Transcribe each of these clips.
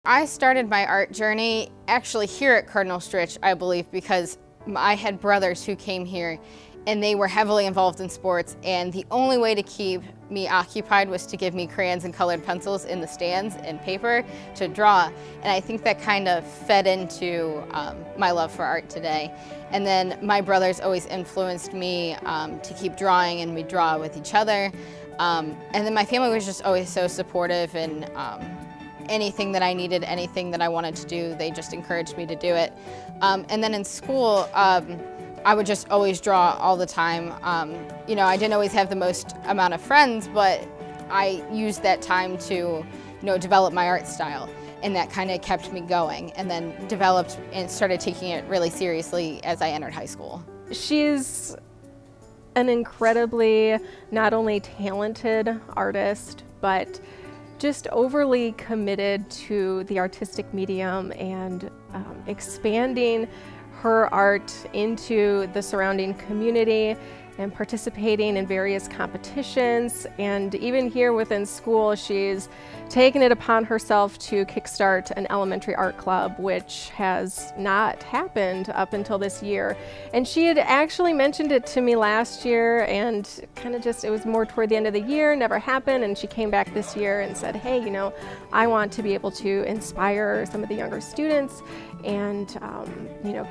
I started my art journey actually here at Cardinal Stritch, I believe, because I had brothers who came here and they were heavily involved in sports, and the only way to keep me occupied was to give me crayons and colored pencils in the stands and paper to draw. And I think that kind of fed into my love for art today. And then my brothers always influenced me to keep drawing, and we draw with each other. And then my family was just always so supportive, and anything that I needed, anything that I wanted to do, they just encouraged me to do it. And then in school, I would just always draw all the time. You know, I didn't always have the most amount of friends, but I used that time to, develop my art style. And that kind of kept me going, and then developed and started taking it really seriously as I entered high school. She's an incredibly not only talented artist, but just overly committed to the artistic medium and expanding her art into the surrounding community and participating in various competitions. And even here within school, she's taken it upon herself to kickstart an elementary art club, which has not happened up until this year. And she had actually mentioned it to me last year, and kind of just, it was more toward the end of the year, never happened. And she came back this year and said, hey, I want to be able to inspire some of the younger students and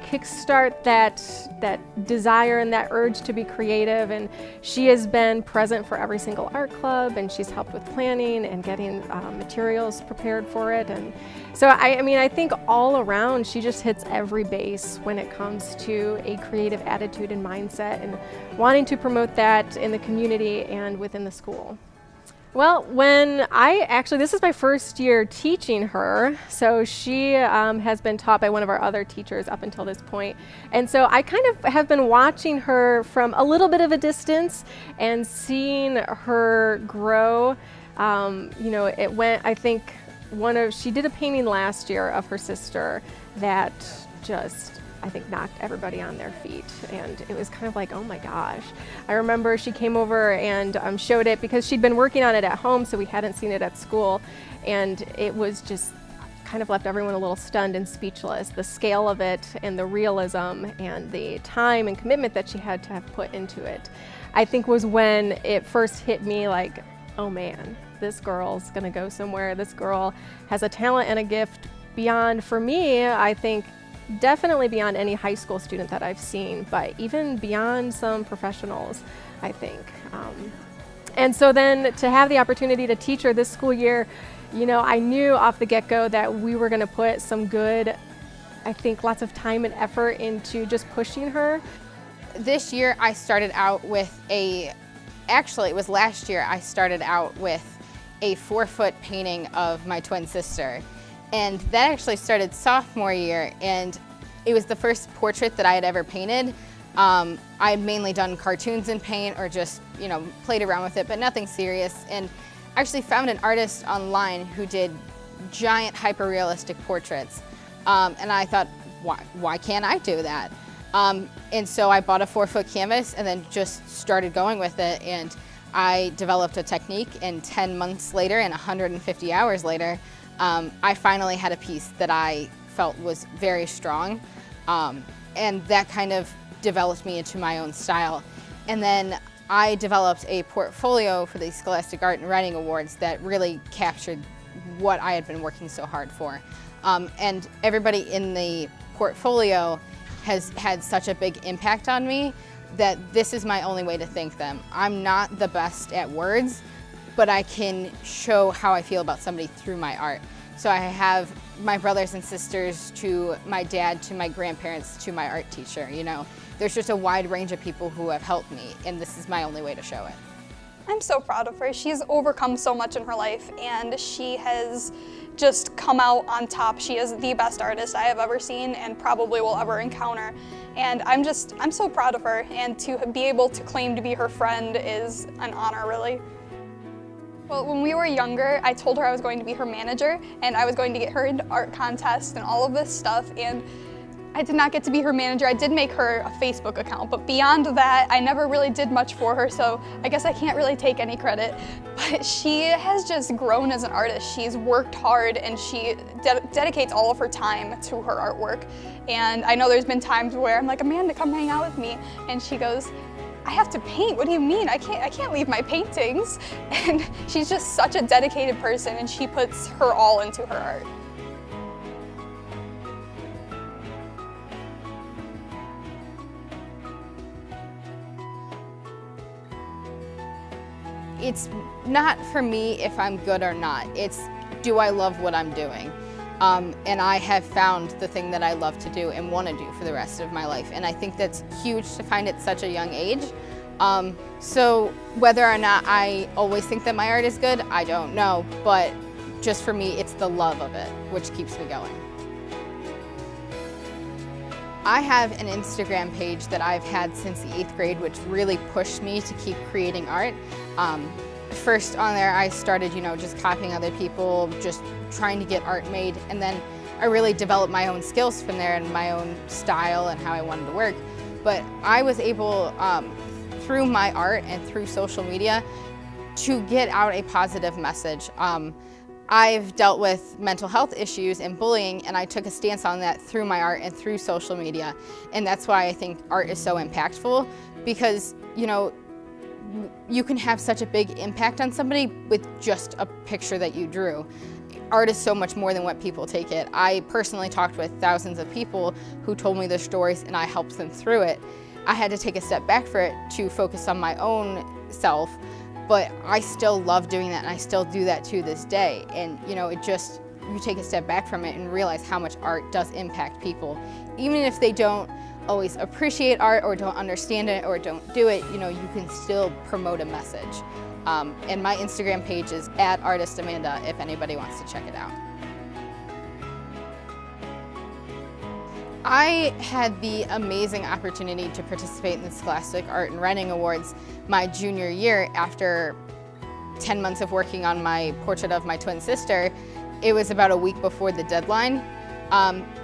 kickstart that desire and that urge to be creative. And she has been present for every single art club, and she's helped with planning and getting materials prepared for it. And so I think all around she just hits every base when it comes to a creative attitude and mindset, and wanting to promote that in the community and within the school. Well, this is my first year teaching her, so she has been taught by one of our other teachers up until this point. And so I kind of have been watching her from a little bit of a distance and seeing her grow. It went, I think, she did a painting last year of her sister that just, I think, knocked everybody on their feet. And it was kind of like, oh my gosh. I remember she came over and showed it because she'd been working on it at home, so we hadn't seen it at school. And it was just kind of left everyone a little stunned and speechless. The scale of it and the realism and the time and commitment that she had to have put into it, I think, was when it first hit me like, oh man, this girl's gonna go somewhere. This girl has a talent and a gift beyond, for me, I think, definitely beyond any high school student that I've seen, but even beyond some professionals, I think. And so then to have the opportunity to teach her this school year, I knew off the get-go that we were gonna put some good, I think, lots of time and effort into just pushing her. This year I started out with actually it was last year I started out with a 4-foot painting of my twin sister. And that actually started sophomore year, and it was the first portrait that I had ever painted. I had mainly done cartoons in paint or just, played around with it, but nothing serious. And I actually found an artist online who did giant hyper-realistic portraits. And I thought, why can't I do that? And so I bought a 4-foot canvas and then just started going with it. And I developed a technique, and 10 months later and 150 hours later, I finally had a piece that I felt was very strong, and that kind of developed me into my own style. And then I developed a portfolio for the Scholastic Art and Writing Awards that really captured what I had been working so hard for. And everybody in the portfolio has had such a big impact on me that this is my only way to thank them. I'm not the best at words, but I can show how I feel about somebody through my art. So I have my brothers and sisters, to my dad, to my grandparents, to my art teacher. There's just a wide range of people who have helped me, and this is my only way to show it. I'm so proud of her. She's overcome so much in her life, and she has just come out on top. She is the best artist I have ever seen and probably will ever encounter. And I'm so proud of her, and to be able to claim to be her friend is an honor, really. Well, when we were younger, I told her I was going to be her manager, and I was going to get her into art contests and all of this stuff. And I did not get to be her manager. I did make her a Facebook account, but beyond that, I never really did much for her, so I guess I can't really take any credit. But she has just grown as an artist. She's worked hard and she dedicates all of her time to her artwork. And I know there's been times where I'm like, Amanda, come hang out with me. And she goes, I have to paint. What do you mean? I can't leave my paintings. And she's just such a dedicated person and she puts her all into her art. It's not for me if I'm good or not. It's, do I love what I'm doing? And I have found the thing that I love to do and want to do for the rest of my life. And I think that's huge to find at such a young age. So whether or not I always think that my art is good, I don't know. But just for me, it's the love of it, which keeps me going. I have an Instagram page that I've had since the 8th grade, which really pushed me to keep creating art. First on there, I started, just copying other people, just trying to get art made, and then I really developed my own skills from there and my own style and how I wanted to work. But I was able, through my art and through social media, to get out a positive message. I've dealt with mental health issues and bullying, and I took a stance on that through my art and through social media. And that's why I think art is so impactful, because, you can have such a big impact on somebody with just a picture that you drew. Art is so much more than what people take it. I personally talked with thousands of people who told me their stories and I helped them through it. I had to take a step back for it to focus on my own self, but I still love doing that and I still do that to this day. And you take a step back from it and realize how much art does impact people. Even if they don't always appreciate art or don't understand it or don't do it, you can still promote a message. And my Instagram page is @artistamanda if anybody wants to check it out. I had the amazing opportunity to participate in the Scholastic Art and Writing Awards my junior year after 10 months of working on my portrait of my twin sister. It was about a week before the deadline.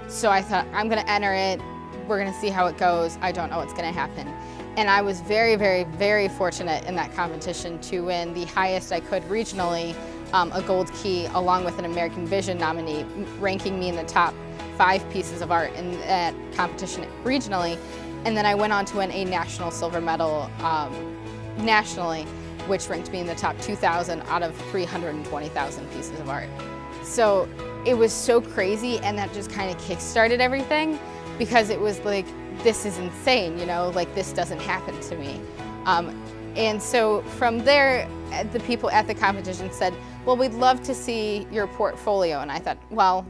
So I thought, I'm gonna enter it. We're gonna see how it goes. I don't know what's gonna happen. And I was very, very, very fortunate in that competition to win the highest I could regionally, a gold key, along with an American Vision nominee, ranking me in the top 5 pieces of art in that competition regionally. And then I went on to win a national silver medal nationally, which ranked me in the top 2,000 out of 320,000 pieces of art. So it was so crazy, and that just kind of kick-started everything, because it was like, this is insane, like this doesn't happen to me. And so from there, the people at the competition said, well, we'd love to see your portfolio. And I thought, well,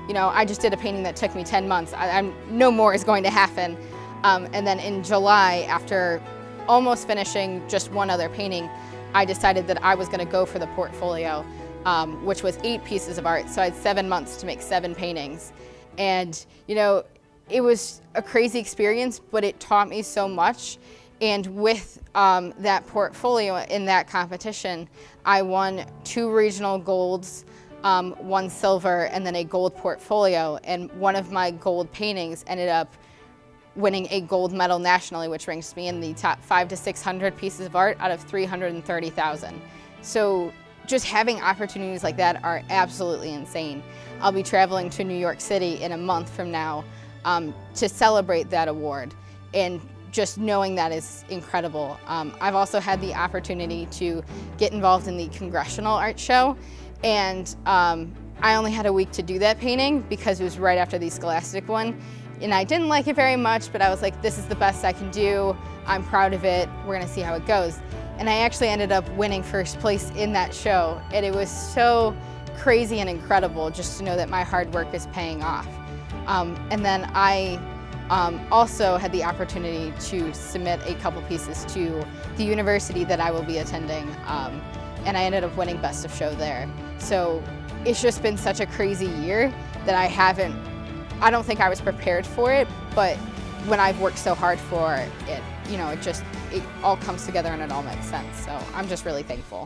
I just did a painting that took me 10 months. No more is going to happen. And then in July, after almost finishing just one other painting, I decided that I was gonna go for the portfolio, which was 8 pieces of art. So I had 7 months to make 7 paintings. And, it was a crazy experience, but it taught me so much. And with that portfolio in that competition, I won 2 regional golds, 1 silver, and then a gold portfolio. And one of my gold paintings ended up winning a gold medal nationally, which ranks me in the top 500 to 600 pieces of art out of 330,000. So just having opportunities like that are absolutely insane. I'll be traveling to New York City in a month from now to celebrate that award, and just knowing that is incredible. I've also had the opportunity to get involved in the Congressional Art Show, and I only had a week to do that painting because it was right after the Scholastic one, and I didn't like it very much, but I was like, this is the best I can do, I'm proud of it, we're gonna see how it goes. And I actually ended up winning first place in that show, and it was so crazy and incredible just to know that my hard work is paying off. And then I also had the opportunity to submit a couple pieces to the university that I will be attending, and I ended up winning Best of Show there. So it's just been such a crazy year that I don't think I was prepared for it, but when I've worked so hard for it, it all comes together and it all makes sense. So I'm just really thankful.